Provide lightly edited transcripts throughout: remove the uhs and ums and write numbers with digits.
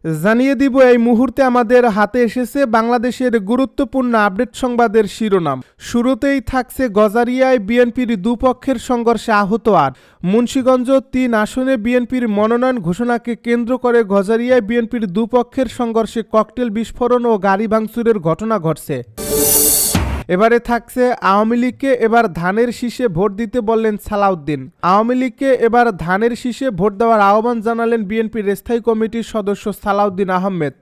জানিয়ে দিব এই মুহূর্তে আমাদের হাতে এসেছে বাংলাদেশের গুরুত্বপূর্ণ আপডেট সংবাদের শিরোনাম। শুরুতেই থাকছে গজারিয়ায় বিএনপির দুপক্ষের সংঘর্ষে আহত ৮। মুন্সিগঞ্জ ৩ আসনে বিএনপির মনোনয়ন ঘোষণাকে কেন্দ্র করে গজারিয়ায় বিএনপির দুপক্ষের সংঘর্ষে ককটেল বিস্ফোরণ ও গাড়ি ভাঙচুরের ঘটনা ঘটছে। এবারে থাকছে আওয়ামী লীগকে এবার ধানের শীষে ভোট দিতে বললেন সালাউদ্দিন। আওয়ামী লীগকে এবার ধানের শীষে ভোট দেওয়ার আহ্বান জানালেন বিএনপির স্থায়ী কমিটির সদস্য সালাউদ্দিন আহমেদ।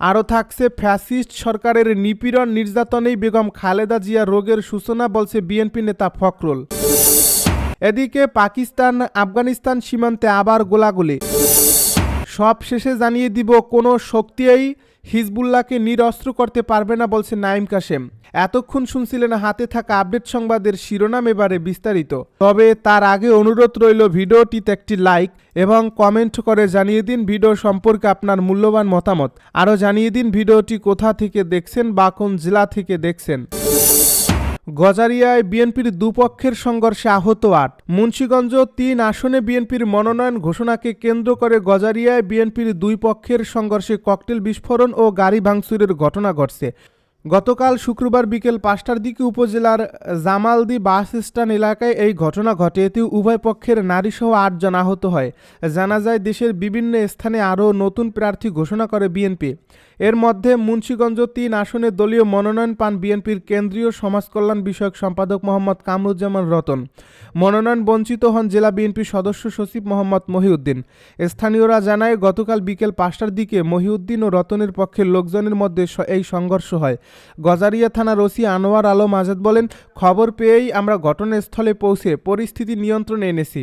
আরও থাকছে ফ্যাসিস্ট সরকারের নিপীড়ন নির্যাতনেই বেগম খালেদা জিয়া রোগের সূচনা, বলছে বিএনপি নেতা ফখরুল। এদিকে পাকিস্তান আফগানিস্তান সীমান্তে আবার গোলাগুলি। সব শেষে জানিয়ে দিব কোনো শক্তিই হিজবুল্লাহকে নিরস্ত্র করতে পারবে না, বলছে নাঈম কাশেম। এতক্ষণ শুনছিলেন হাতে থাকা আপডেট সংবাদের শিরোনাম, এবারে বিস্তারিত। তবে তার আগে অনুরোধ রইল ভিডিওটিতে একটি লাইক এবং কমেন্ট করে জানিয়ে দিন ভিডিও সম্পর্কে আপনার মূল্যবান মতামত। আরও জানিয়ে দিন ভিডিওটি কোথা থেকে দেখছেন বা কোন জেলা থেকে দেখছেন। গজারিয়ায় বিএনপির দুপক্ষের সংঘর্ষে আহত ৮। মুন্সিগঞ্জ ৩ আসনে বিএনপির মনোনয়ন ঘোষণাকে কেন্দ্র করে গজারিয়ায় বিএনপির দুই পক্ষের সংঘর্ষে ককটেল বিস্ফোরণ ও গাড়ি ভাঙচুরের ঘটনা ঘটছে। গতকাল শুক্রবার বিকেল ৫টার দিকে উপজেলার জামালদি বাস স্ট্যান্ড এলাকায় এই ঘটনা ঘটে। এতে উভয় পক্ষের নারীসহ ৮ জন আহত হয়। জানা যায় দেশের বিভিন্ন স্থানে আরও নতুন প্রার্থী ঘোষণা করে বিএনপি। এর মধ্যে মুন্সিগঞ্জ ৩ আসনে দলীয় মনোনয়ন পান বিএনপির কেন্দ্রীয় সমাজকল্যাণ বিষয়ক সম্পাদক মোহাম্মদ কামরুজ্জামান রতন। মনোনয়ন বঞ্চিত হন জেলা বিএনপির সদস্য সচিব মোহাম্মদ মহিউদ্দিন। স্থানীয়রা জানায় গতকাল বিকেল ৫টার দিকে মহিউদ্দিন ও রতনের পক্ষের লোকজনের মধ্যে এই সংঘর্ষ হয়। গজারিয়া থানার ওসি আনোয়ার আলম আজাদ বলেন, খবর পেয়েই আমরা ঘটনাস্থলে পৌঁছে পরিস্থিতি নিয়ন্ত্রণে এনেছি।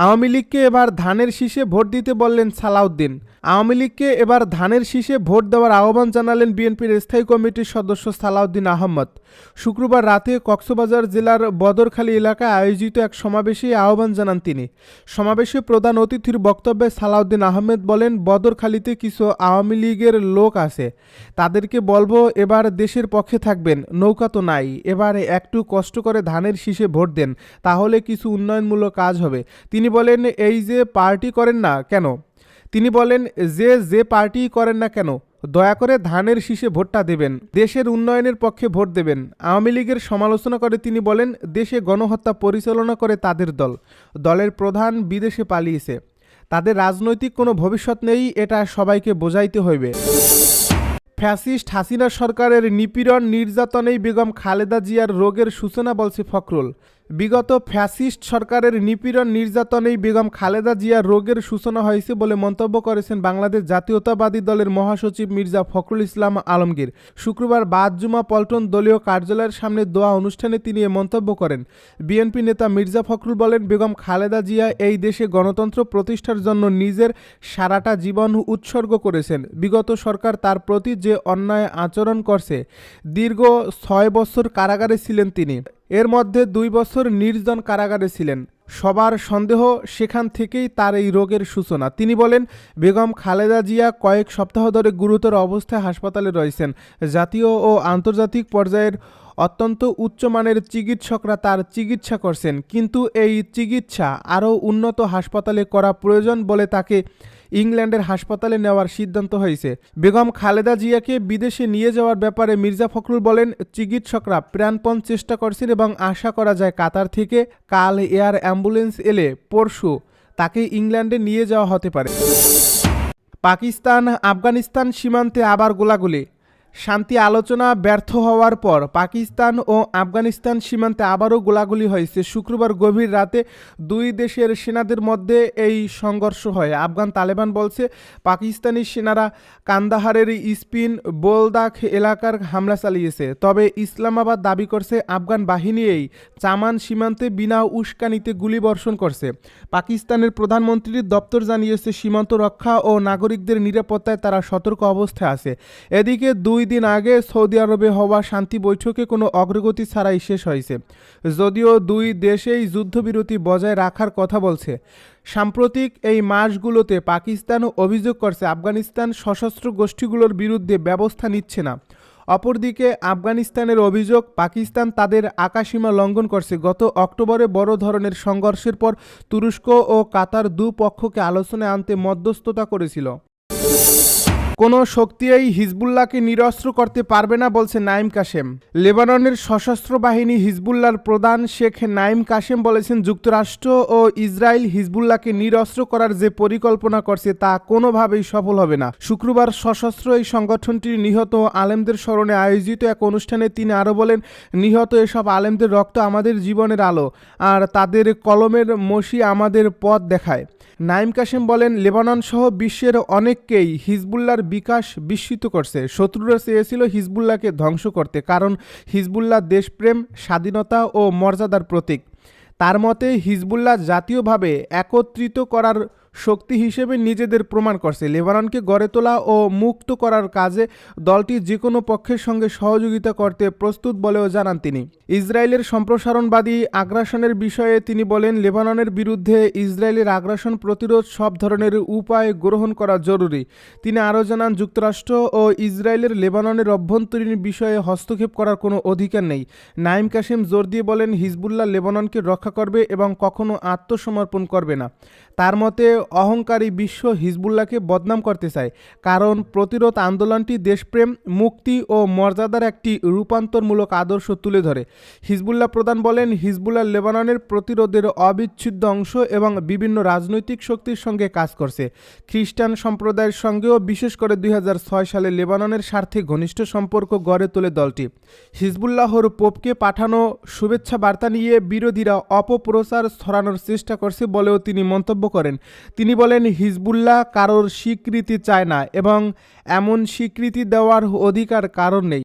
আওয়ামী লীগকে এবার ধানের শীষে ভোট দিতে বললেন সালাউদ্দিন। আওয়ামী লীগকে এবার ধানের শীষে ভোট দেওয়ার আহ্বান জানালেন বিএনপির স্থায়ী কমিটির সদস্য সালাউদ্দিন আহমদ। শুক্রবার রাতে কক্সবাজার জেলার বদরখালী এলাকায় আয়োজিত এক সমাবেশে আহ্বান জানান তিনি। সমাবেশে প্রধান অতিথির বক্তব্যে সালাউদ্দিন আহমেদ বলেন, বদরখালীতে কিছু আওয়ামী লীগের লোক আছে, তাদেরকে বলবো এবার দেশের পক্ষে থাকবেন, নৌকা তো নাই, এবারে একটু কষ্ট করে ধানের শীষে ভোট দেন, তাহলে কিছু উন্নয়নমূলক কাজ হবে। তিনি বলেন, এই যে পার্টি করেন না কেন, তিনি বলেন যে পার্টি করেন না কেন, দয়া করে ধানের শীষে ভোটটা দেবেন, দেশের উন্নয়নের পক্ষে ভোট দেবেন। আওয়ামী লীগের সমালোচনা করে তিনি বলেন, দেশে গণহত্যা পরিচালনা করে তাদের দল, দলের প্রধান বিদেশে পালিয়েছে, তাদের রাজনৈতিক কোনো ভবিষ্যৎ নেই, এটা সবাইকে বোঝাইতে হইবে। ফ্যাসিস্ট হাসিনা সরকারের নিপীড়ন নির্যাতনেই বেগম খালেদা জিয়ার রোগের সূচনা, বলছে ফখরুল। বিগত ফ্যাসিস্ট সরকারের নিপীড়ন নির্যাতনেই বেগম খালেদা জিয়ার রোগের সূচনা হয়েছে বলে মন্তব্য করেছেন বাংলাদেশ জাতীয়তাবাদী দলের মহাসচিব মির্জা ফখরুল ইসলাম আলমগীর। শুক্রবার বাদ জুমা পল্টন দলীয় কার্যালয়ের সামনে দোয়া অনুষ্ঠানে তিনি এ মন্তব্য করেন। বিএনপি নেতা মির্জা ফখরুল বলেন, বেগম খালেদা জিয়া এই দেশে গণতন্ত্র প্রতিষ্ঠার জন্য নিজের সারাটা জীবন উৎসর্গ করেছেন। বিগত সরকার তার প্রতি যে অন্যায় আচরণ করছে, দীর্ঘ ৬ বছর কারাগারে ছিলেন তিনি। এর মধ্যে ২ বছর নির্জন কারাগারে ছিলেন। সবার সন্দেহ সেখান থেকেই তার এই রোগের সূচনা। তিনি বলেন, বেগম খালেদা জিয়া কয়েক সপ্তাহ ধরে গুরুতর অবস্থায় হাসপাতালে রয়েছেন। জাতীয় ও আন্তর্জাতিক পর্যায়ের অত্যন্ত উচ্চমানের চিকিৎসকরা তার চিকিৎসা করছেন, কিন্তু এই চিকিৎসা আরও উন্নত হাসপাতালে করা প্রয়োজন বলে তাকে ইংল্যান্ডের হাসপাতালে নেওয়ার সিদ্ধান্ত হয়েছে। বেগম খালেদা জিয়াকে বিদেশে নিয়ে যাওয়ার ব্যাপারে মির্জা ফখরুল বলেন, চিকিৎসকরা প্রাণপণ চেষ্টা করছেন এবং আশা করা যায় কাতার থেকে কাল এয়ার অ্যাম্বুলেন্স এলে পরশু তাকে ইংল্যান্ডে নিয়ে যাওয়া হতে পারে। পাকিস্তান আফগানিস্তান সীমান্তে আবার গোলাগুলি। শান্তি আলোচনা ব্যর্থ হওয়ার পর পাকিস্তান ও আফগানিস্তান সীমান্তে আবারও গোলাগুলি হয়েছে। শুক্রবার গভীর রাতে দুই দেশের সেনাদের মধ্যে এই সংঘর্ষ হয়। আফগান তালেবান বলছে, পাকিস্তানি সেনারা কান্দাহারের স্পিন বোলদাখ এলাকার হামলা চালিয়েছে। তবে ইসলামাবাদ দাবি করছে আফগান বাহিনী এই চামান সীমান্তে বিনা উস্কানিতে গুলিবর্ষণ করছে। পাকিস্তানের প্রধানমন্ত্রীর দপ্তর জানিয়েছে, সীমান্ত রক্ষা ও নাগরিকদের নিরাপত্তায় তারা সতর্ক অবস্থায় আছে। এদিকে ২ দিন আগে সৌদি আরবে হওয়া শান্তি বৈঠকে কোনো অগ্রগতি ছাড়াই শেষ হয়েছে। যদিও দুই দেশেই যুদ্ধবিরতি বজায় রাখার কথা বলছে। সাম্প্রতিক এই মাসগুলোতে পাকিস্তান অভিযোগ করছে আফগানিস্তান সশস্ত্র গোষ্ঠীগুলোর বিরুদ্ধে ব্যবস্থা নিচ্ছে না। অপরদিকে আফগানিস্তানের অভিযোগ, পাকিস্তান তাদের আকাশসীমা লঙ্ঘন করছে। গত অক্টোবরে বড় ধরনের সংঘর্ষের পর তুরস্ক ও কাতার দুপক্ষকে আলোচনায় আনতে মধ্যস্থতা করেছিল। কোনো শক্তিই হিজবুল্লাহকে নিরস্ত্র করতে পারবে না বলছে নাইম কাশেম। লেবাননের সশস্ত্র বাহিনী হিজবুল্লাহর প্রধান শেখ নাইম কাশেম বলেছেন, যুক্তরাষ্ট্র ও ইসরায়েল হিজবুল্লাহকে নিরস্ত্র করার যে পরিকল্পনা করছে তা কোনোভাবেই সফল হবে না। শুক্রবার সশস্ত্র এই সংগঠনটির নিহত আলেমদের স্মরণে আয়োজিত এক অনুষ্ঠানে তিনি আরও বলেন, নিহত এসব আলেমদের রক্ত আমাদের জীবনের আলো, আর তাদের কলমের মসি আমাদের পথ দেখায়। নাইম কাশেম বলেন, লেবানন সহ বিশ্বের অনেককেই হিজবুল্লাহর বিকাশ বিস্মিত করছে। শত্রুরা চেয়েছিল হিজবুল্লাহকে ধ্বংস করতে, কারণ হিজবুল্লাহ দেশপ্রেম, স্বাধীনতা ও মর্যাদার প্রতীক। তার মতে হিজবুল্লাহ জাতীয়ভাবে একত্রিত করার শক্তি হিসেবে নিজেদের প্রমাণ করছে। লেবাননকে গড়ে তোলা ও মুক্ত করার কাজে দলটি যে কোনো পক্ষের সঙ্গে সহযোগিতা করতে প্রস্তুত বলেও জানান তিনি। ইসরায়েলের সম্প্রসারণবাদী আগ্রাসনের বিষয়ে তিনি বলেন, লেবাননের বিরুদ্ধে ইসরায়েলের আগ্রাসন প্রতিরোধ সব ধরনের উপায় গ্রহণ করা জরুরি। তিনি আরও জানান, যুক্তরাষ্ট্র ও ইসরায়েলের লেবাননের অভ্যন্তরীণ বিষয়ে হস্তক্ষেপ করার কোনো অধিকার নেই। নাইম কাশেম জোর দিয়ে বলেন, হিজবুল্লাহ লেবাননকে রক্ষা করবে এবং কখনো আত্মসমর্পণ করবে না। তার মতে অহংকারী বিশ্ব হিজবুল্লাহকে বদনাম করতে চায়, কারণ প্রতিরোধ আন্দোলনটি দেশপ্রেম, মুক্তি ও মর্যাদার একটি রূপান্তরমূলক আদর্শ তুলে ধরে। হিজবুল্লাহ প্রধান বলেন, হিজবুল্লাহ লেবাননের প্রতিরোধের অবিচ্ছেদ্য অংশ এবং বিভিন্ন রাজনৈতিক শক্তির সঙ্গে কাজ করছে। খ্রিস্টান সম্প্রদায়ের সঙ্গেও বিশেষ করে 2006 সালে লেবাননের স্বার্থে ঘনিষ্ঠ সম্পর্ক গড়ে তোলে দলটি। হিজবুল্লাহর পোপকে পাঠানো শুভেচ্ছা বার্তা নিয়ে বিরোধীরা অপপ্রচার ছড়ানোর চেষ্টা করছে বলেও তিনি মন্তব্য করেন। তিনি বলেন, হিজবুল্লাহ কারোর স্বীকৃতি চায় না এবং এমন স্বীকৃতি দেওয়ার অধিকার কারণ নেই।